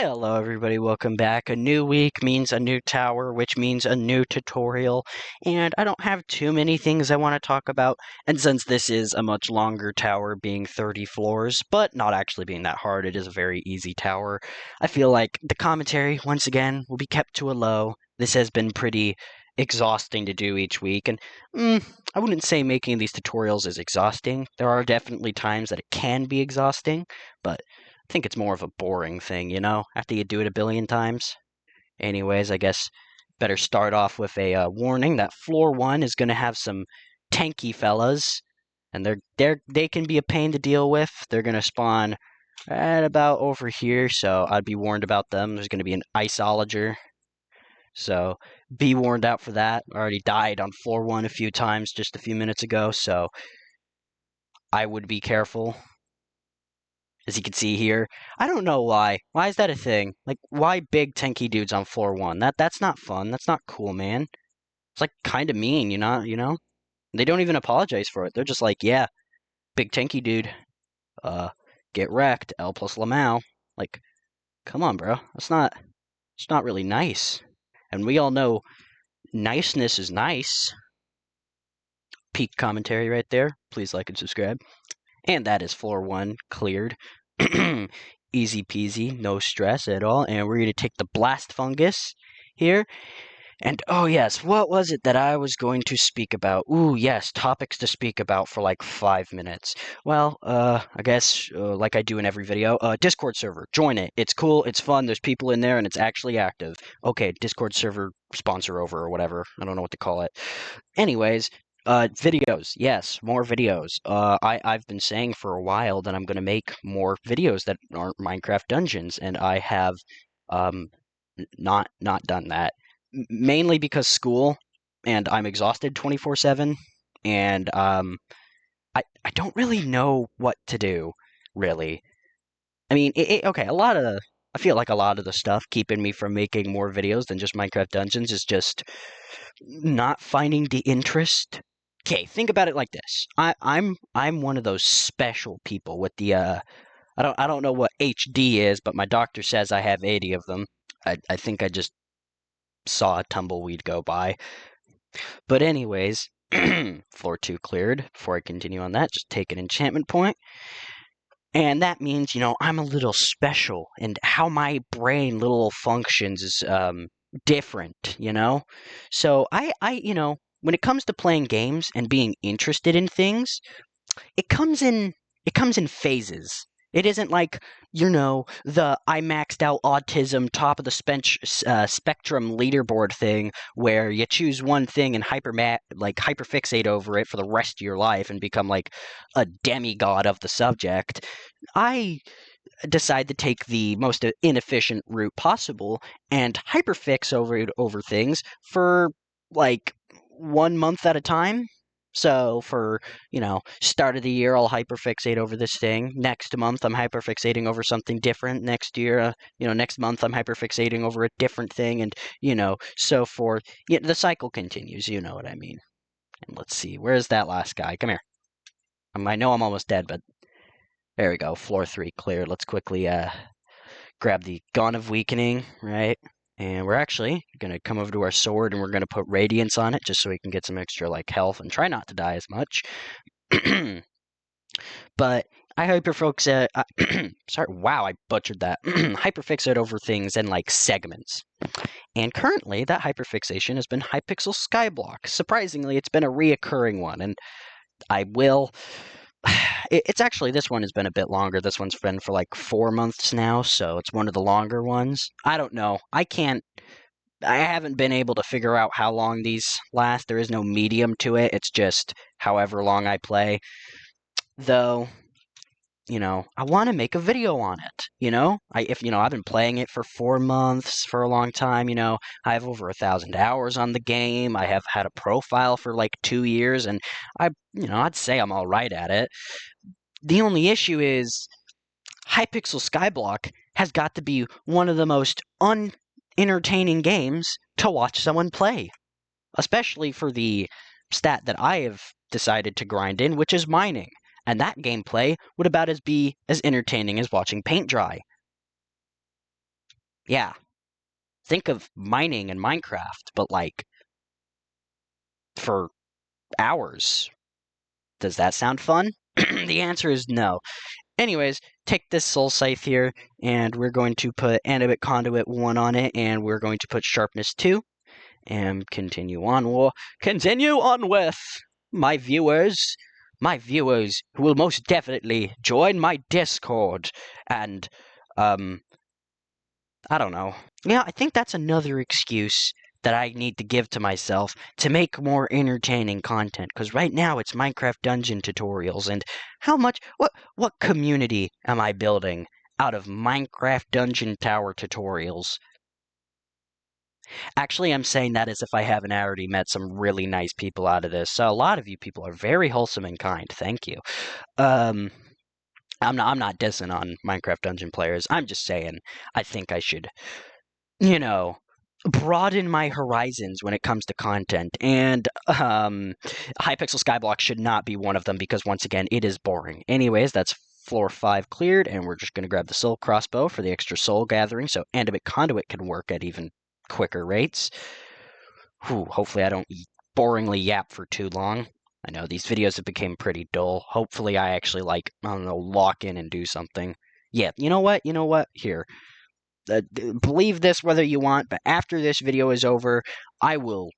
Hello everybody, welcome back. A new week means a new tower, which means a new tutorial, and I don't have too many things I want to talk about, and since this is a much longer tower, being 30 floors, but not actually being that hard, it is a very easy tower, I feel like the commentary, once again, will be kept to a low. This has been pretty exhausting to do each week, and I wouldn't say making these tutorials is exhausting. There are definitely times that it can be exhausting, but I think it's more of a boring thing, after you do it a billion times. Anyways, I guess better start off with a warning that floor 1 is going to have some tanky fellas, and they can be a pain to deal with. They're going to spawn at about over here, so I'd be warned about them. There's going to be an iceologer, so be warned out for that. I already died on floor 1 a few times just a few minutes ago, so I would be careful. As you can see here, I don't know why. Why is that a thing? Like, why big tanky dudes on floor 1? That's not fun. That's not cool, man. It's like kind of mean, you know? They don't even apologize for it. They're just like, yeah, big tanky dude. Get wrecked. L plus Lamau. Like, come on, bro. It's not really nice. And we all know niceness is nice. Peak commentary right there. Please like and subscribe. And that is floor 1 cleared. Easy peasy, no stress at all. And we're going to take the blast fungus here. And oh yes, what was it that I was going to speak about? Ooh, yes, topics to speak about for like 5 minutes. Well, I guess like I do in every video, Discord server, join it. It's cool, it's fun, there's people in there, and it's actually active. Okay, Discord server sponsor over or whatever. I don't know what to call it. Anyways, videos, yes, more videos. I've been saying for a while that I'm going to make more videos that aren't Minecraft Dungeons, and I have not done that. Mainly because school, and I'm exhausted 24/7, and I don't really know what to do, really. I mean, okay, I feel like a lot of the stuff keeping me from making more videos than just Minecraft Dungeons is just not finding the interest. Okay, think about it like this. I'm one of those special people with the I don't know what HD is, but my doctor says I have 80 of them. I think I just saw a tumbleweed go by. But anyways, floor 2 cleared. Before I continue on that, just take an enchantment point. And that means, I'm a little special, and how my brain little functions is different, So when it comes to playing games and being interested in things, it comes in phases. It isn't like, the I maxed out autism top of the spectrum leaderboard thing where you choose one thing and hyperfixate over it for the rest of your life and become like a demigod of the subject. I decide to take the most inefficient route possible and hyperfix over things for like 1 month at a time. So for, start of the year, I'll hyperfixate over this thing. Next month, I'm hyperfixating over something different. Next year, next month, I'm hyperfixating over a different thing, and, so forth. The cycle continues, you know what I mean. And let's see, where's that last guy? Come here. I know I'm almost dead, but there we go. Floor 3 cleared. Let's quickly grab the Gaunt of Weakening, right? And we're actually going to come over to our sword and we're going to put Radiance on it just so we can get some extra health and try not to die as much. But I hyperfix sorry, wow, I butchered that. Hyperfixate over things in segments. And currently that hyperfixation has been Hypixel Skyblock. Surprisingly, it's been a reoccurring one, and I will it's actually, this one has been a bit longer. This one's been for 4 months now, so it's one of the longer ones. I don't know. I haven't been able to figure out how long these last. There is no medium to it. It's just however long I play. Though, I want to make a video on it, I've been playing it for 4 months, for a long time, I have over 1,000 hours on the game. I have had a profile for 2 years, and I'd say I'm all right at it. The only issue is Hypixel Skyblock has got to be one of the most unentertaining games to watch someone play, especially for the stat that I have decided to grind in, which is mining. And that gameplay would be as entertaining as watching paint dry. Yeah, think of mining in Minecraft, but like for hours. Does that sound fun? The answer is no. Anyways, take this soul scythe here, and we're going to put Andabit Conduit 1 on it, and we're going to put Sharpness 2, and continue on. We'll continue on with my viewers who will most definitely join my Discord, and, I don't know. Yeah, I think that's another excuse that I need to give to myself to make more entertaining content. Because right now it's Minecraft dungeon tutorials, and what community am I building out of Minecraft dungeon tower tutorials? Actually, I'm saying that as if I haven't already met some really nice people out of this. So a lot of you people are very wholesome and kind. Thank you. Um, I'm not dissing on Minecraft dungeon players. I'm just saying I think I should, you know, broaden my horizons when it comes to content. And Hypixel Skyblock should not be one of them because, once again, it is boring. Anyways, that's floor 5 cleared, and we're just going to grab the soul crossbow for the extra soul gathering so Andabit Conduit can work at even quicker rates. Whew, hopefully I don't boringly yap for too long. I know these videos have become pretty dull. Hopefully I actually, like, I don't know, lock in and do something. Yeah, you know what? Here. Believe this whether you want, but after this video is over, I will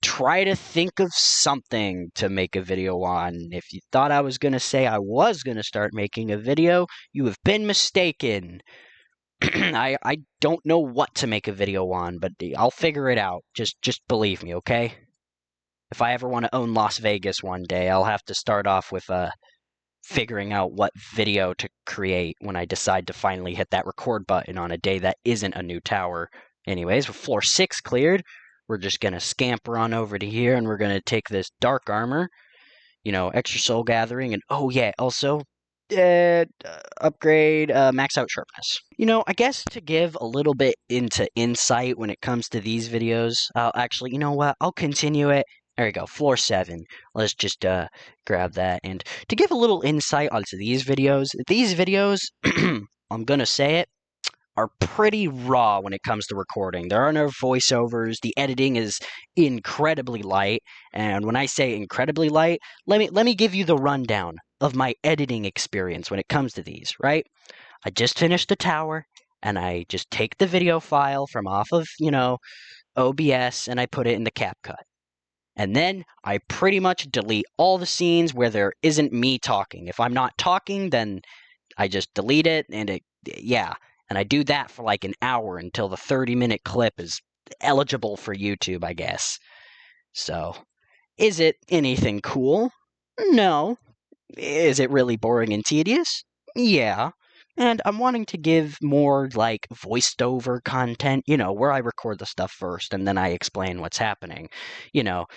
try to think of something to make a video on. If you thought I was going to say I was going to start making a video, you have been mistaken. I don't know what to make a video on, but I'll figure it out. Just believe me, okay? If I ever want to own Las Vegas one day, I'll have to start off with figuring out what video to create when I decide to finally hit that record button on a day that isn't a new tower. Anyways, with floor 6 cleared, we're just going to scamper on over to here, and we're going to take this dark armor, extra soul gathering, and oh yeah, also upgrade max out sharpness. I guess to give a little bit into insight when it comes to these videos, actually, you know what? I'll continue it. There we go, floor 7. Let's just grab that. And to give a little insight onto these videos, I'm gonna say it, are pretty raw when it comes to recording. There are no voiceovers. The editing is incredibly light, and when I say incredibly light, let me give you the rundown of my editing experience when it comes to these, right? I just finished the tower, and I just take the video file from off of, OBS, and I put it in the CapCut. And then I pretty much delete all the scenes where there isn't me talking. If I'm not talking, then I just delete it, and yeah. And I do that for like an hour until the 30-minute clip is eligible for YouTube, I guess. So, is it anything cool? No. Is it really boring and tedious? Yeah. And I'm wanting to give more, like, voiced over content, where I record the stuff first and then I explain what's happening. You know,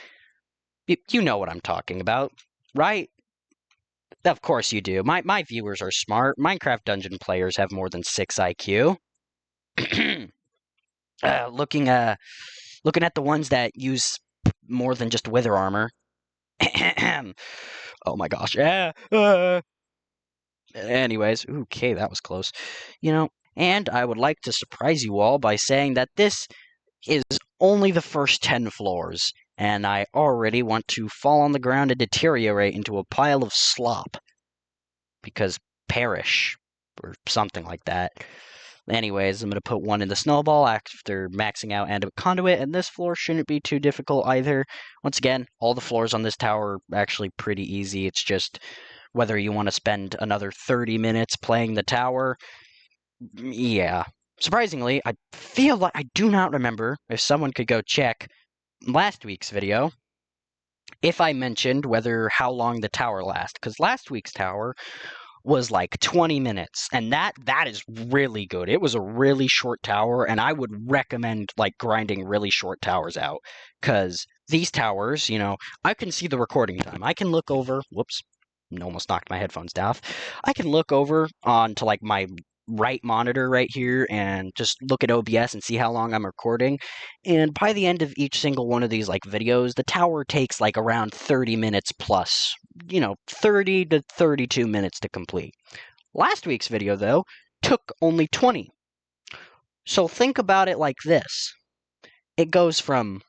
you know what I'm talking about, right? Of course you do. My viewers are smart. Minecraft dungeon players have more than 6 IQ. Looking at the ones that use more than just wither armor. Oh my gosh. Anyways, okay, that was close. And I would like to surprise you all by saying that this is only the first 10 floors, and I already want to fall on the ground and deteriorate into a pile of slop. Because perish, or something like that. Anyways, I'm going to put 1 in the snowball after maxing out Andabit Conduit, and this floor shouldn't be too difficult either. Once again, all the floors on this tower are actually pretty easy. It's just whether you want to spend another 30 minutes playing the tower. Yeah. Surprisingly, I feel like I do not remember, if someone could go check last week's video, if I mentioned how long the tower lasts, because last week's tower was like 20 minutes, and that is really good. It was a really short tower, and I would recommend like grinding really short towers out, because these towers, I can see the recording time. I can look over, whoops, almost knocked my headphones off. I can look over onto like my right monitor right here and just look at OBS and see how long I'm recording. And by the end of each single one of these like videos, the tower takes like around 30 minutes plus, 30 to 32 minutes to complete. Last week's video, though, took only 20. So think about it like this. It goes from,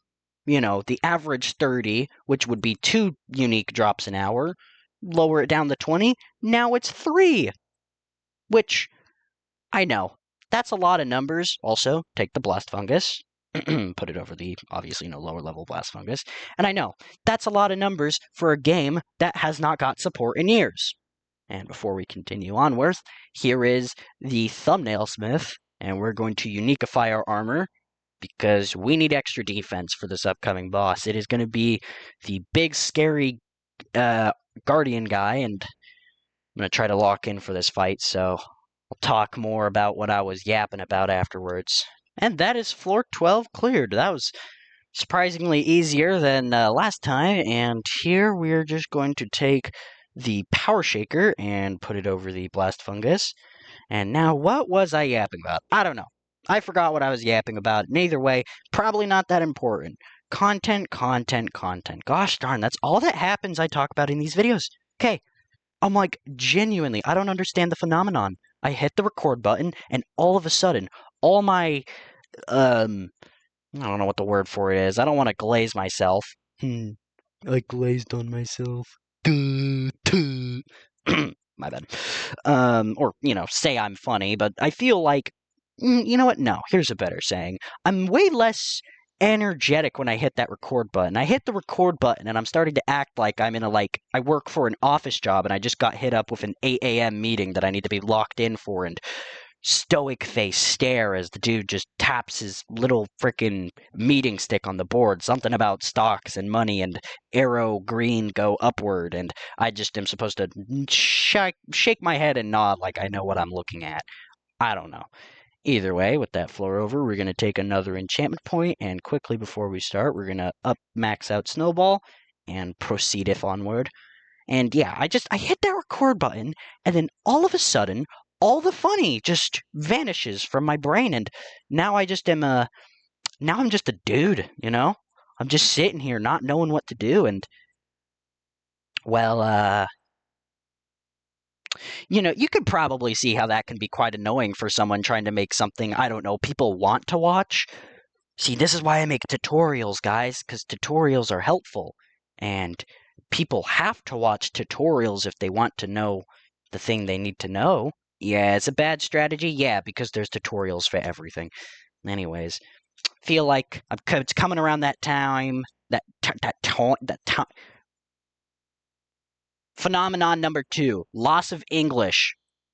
the average 30, which would be 2 unique drops an hour, lower it down to 20, now it's 3, which, I know, that's a lot of numbers. Also, take the blast fungus, put it over the, obviously, lower level blast fungus, and I know, that's a lot of numbers for a game that has not got support in years. And before we continue onward, here is the thumbnail smith, and we're going to uniqueify our armor, because we need extra defense for this upcoming boss. It is going to be the big, scary guardian guy, and I'm going to try to lock in for this fight, so I'll talk more about what I was yapping about afterwards. And that is floor 12 cleared. That was surprisingly easier than last time, and here we're just going to take the power shaker and put it over the blast fungus. And now, what was I yapping about? I don't know. I forgot what I was yapping about. And either way, probably not that important. Content, content, content. Gosh darn, that's all that happens I talk about in these videos. Okay, I'm like, genuinely, I don't understand the phenomenon. I hit the record button, and all of a sudden, all my, I don't know what the word for it is. I don't want to glaze myself. I glazed on myself. My bad. Or, say I'm funny, but I feel like, you know what? No, here's a better saying. I'm way less energetic when I hit that record button. I hit the record button and I'm starting to act like I'm in I work for an office job and I just got hit up with an 8 a.m. meeting that I need to be locked in for, and stoic face stare as the dude just taps his little frickin' meeting stick on the board. Something about stocks and money and arrow green go upward, and I just am supposed to shake my head and nod like I know what I'm looking at. I don't know. Either way, with that floor over, we're going to take another enchantment point, and quickly before we start, we're going to max out Snowball and proceed if onward. And yeah, I hit that record button, and then all of a sudden, all the funny just vanishes from my brain, and now I just am now I'm just a dude, I'm just sitting here not knowing what to do, and, well, you could probably see how that can be quite annoying for someone trying to make something, I don't know, people want to watch. See, this is why I make tutorials, guys, because tutorials are helpful, and people have to watch tutorials if they want to know the thing they need to know. Yeah, it's a bad strategy. Yeah, because there's tutorials for everything. Anyways, feel like it's coming around that time. That time. Phenomenon number 2: loss of English.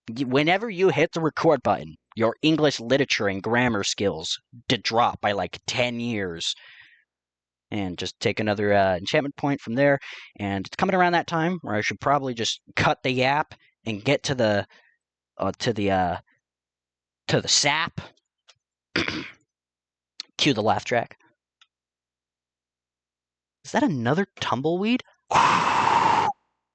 Whenever you hit the record button, your English literature and grammar skills drop by like 10 years. And just take another enchantment point from there. And it's coming around that time where I should probably just cut the yap and get to the sap. Cue the laugh track. Is that another tumbleweed?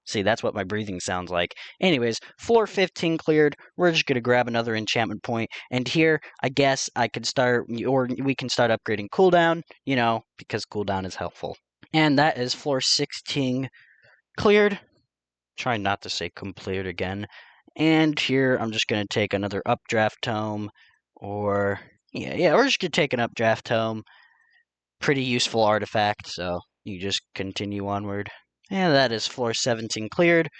See, that's what my breathing sounds like. Anyways, floor 15 cleared. We're just going to grab another enchantment point. And here, I guess I could start, or we can start upgrading cooldown, because cooldown is helpful. And that is floor 16 cleared. Try not to say completed again. And here, I'm just going to take another updraft tome, or, yeah, we're just going to take an updraft tome. Pretty useful artifact, so you just continue onward. And that is floor 17 cleared.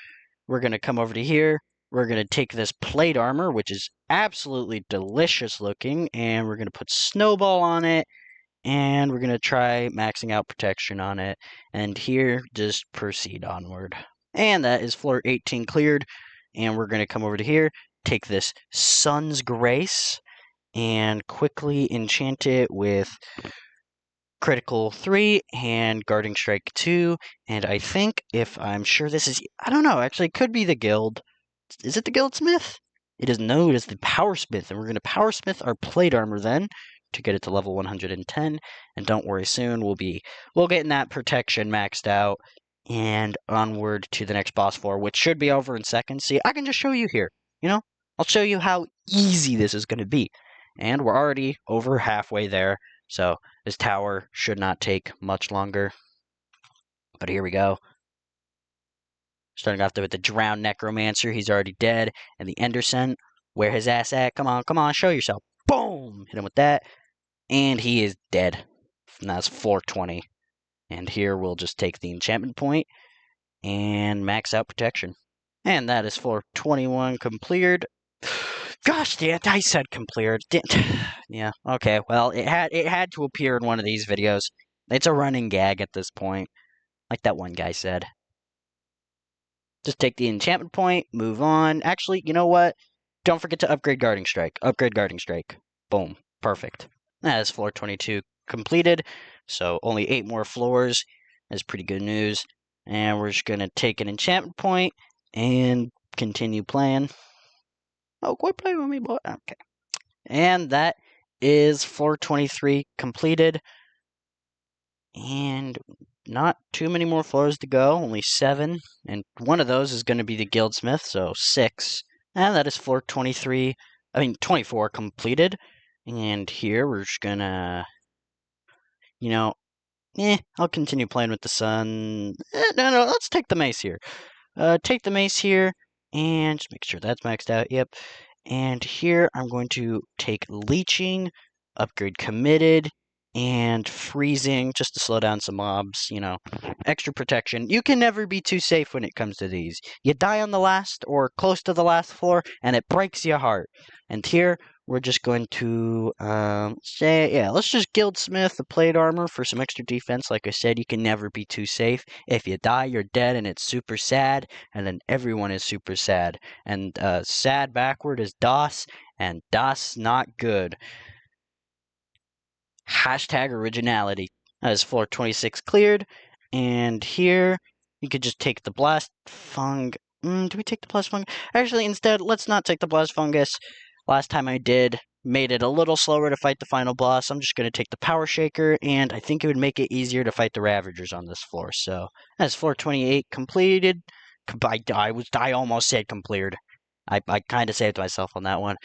We're going to come over to here. We're going to take this plate armor, which is absolutely delicious looking, and we're going to put Snowball on it, and we're going to try maxing out protection on it. And here, just proceed onward. And that is floor 18 cleared. And we're going to come over to here, take this Sun's Grace, and quickly enchant it with Critical 3 and Guarding Strike 2, and I think, if I'm sure this is, I don't know, actually it could be the guild. Is it the guildsmith? It is known as the powersmith, and we're going to powersmith our plate armor then to get it to level 110, and don't worry, soon we'll get that protection maxed out and onward to the next boss floor, which should be over in seconds. See, I can just show you here, I'll show you how easy this is going to be, and we're already over halfway there. So this tower should not take much longer. But here we go. Starting off with the drowned necromancer. He's already dead. And the Endercent, where his ass at? Come on, show yourself. Boom! hit him with that, and he is dead. And that's floor 20. And here we'll just take the enchantment point and max out protection. And that is floor 21 completed. Gosh, damn, I said completed. Yeah, okay, well, it had to appear in one of these videos. It's a running gag at this point, like that one guy said. Just take the enchantment point, move on. Actually, you know what? Don't forget to upgrade Guarding Strike. Upgrade Guarding Strike. Boom. Perfect. That is floor 22 completed. So only 8 more floors. That's pretty good news. And we're just going to take an enchantment point and continue playing. Oh, quit playing with me, boy. Okay. And that is floor 23 completed. And not too many more floors to go, only 7. And one of those is going to be the Guildsmith, so 6. And that is floor 24 completed. And here we're just going to, I'll continue playing with the sun. No, let's take the mace here. Take the mace here, and just make sure that's maxed out. Yep. And here I'm going to take leeching, upgrade committed, and freezing just to slow down some mobs, extra protection. You can never be too safe when it comes to these. You die on the last or close to the last floor, and it breaks your heart. And here we're just going to let's just Guildsmith the plate armor for some extra defense. Like I said, you can never be too safe. If you die, you're dead, and it's super sad, and then everyone is super sad. And sad backward is DOS, and DOS not good. Hashtag originality. As floor 26 cleared, and here you could just take the blast fung. Do we take the blast fungus? Actually, instead, let's not take the blast fungus. Last time I did, made it a little slower to fight the final boss. I'm just going to take the power shaker, and I think it would make it easier to fight the Ravagers on this floor. So, that's floor 28 completed. I almost said completed. I kind of saved myself on that one.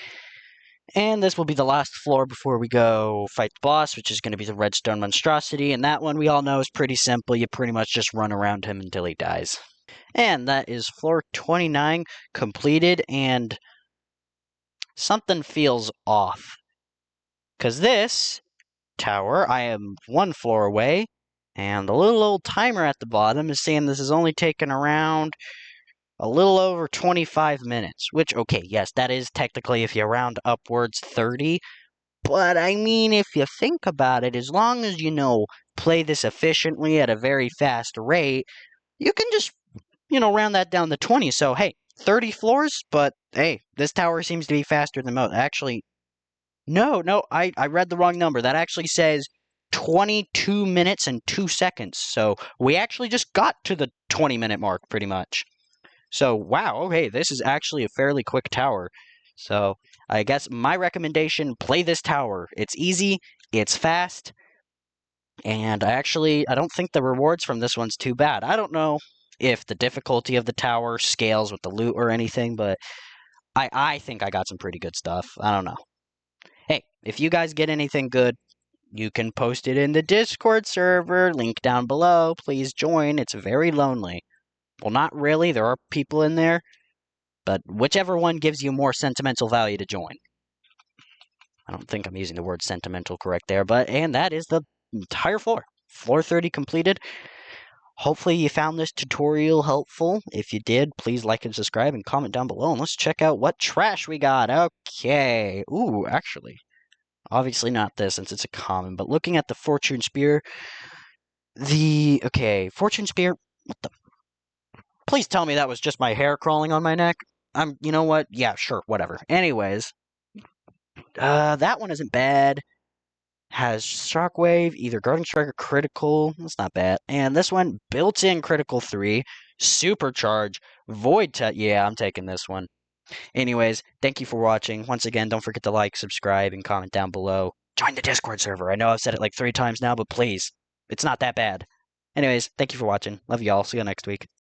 And this will be the last floor before we go fight the boss, which is going to be the Redstone Monstrosity. And that one we all know is pretty simple. You pretty much just run around him until he dies. And that is floor 29 completed, and something feels off. Because this tower, I am 1 floor away, and the little old timer at the bottom is saying this is only taking around a little over 25 minutes, which, okay, yes, that is technically, if you round upwards, 30. But, I mean, if you think about it, as long as play this efficiently at a very fast rate, you can just, round that down to 20. So, hey, 30 floors, but, hey, this tower seems to be faster than most. Actually, no, I read the wrong number. That actually says 22 minutes and 2 seconds. So, we actually just got to the 20-minute mark, pretty much. So, wow, okay, this is actually a fairly quick tower. So, I guess my recommendation, play this tower. It's easy, it's fast, and I don't think the rewards from this one's too bad. I don't know if the difficulty of the tower scales with the loot or anything, but I think I got some pretty good stuff. I don't know. Hey, if you guys get anything good, you can post it in the Discord server, link down below. Please join, it's very lonely. Well, not really. There are people in there. But whichever one gives you more sentimental value to join. I don't think I'm using the word sentimental correct there. And that is the entire floor. Floor 30 completed. Hopefully you found this tutorial helpful. If you did, please like and subscribe and comment down below. And let's check out what trash we got. Okay. Ooh, actually. Obviously not this, since it's a common. But looking at the Fortune Spear. Fortune Spear. What the... Please tell me that was just my hair crawling on my neck. You know what? Yeah, sure, whatever. Anyways, that one isn't bad. Has Shockwave, either Guarding Strike or Critical. That's not bad. And this one, built-in Critical 3, Supercharge, Void Touch. Yeah, I'm taking this one. Anyways, thank you for watching. Once again, don't forget to like, subscribe, and comment down below. Join the Discord server. I know I've said it like 3 times now, but please, it's not that bad. Anyways, thank you for watching. Love y'all. See you next week.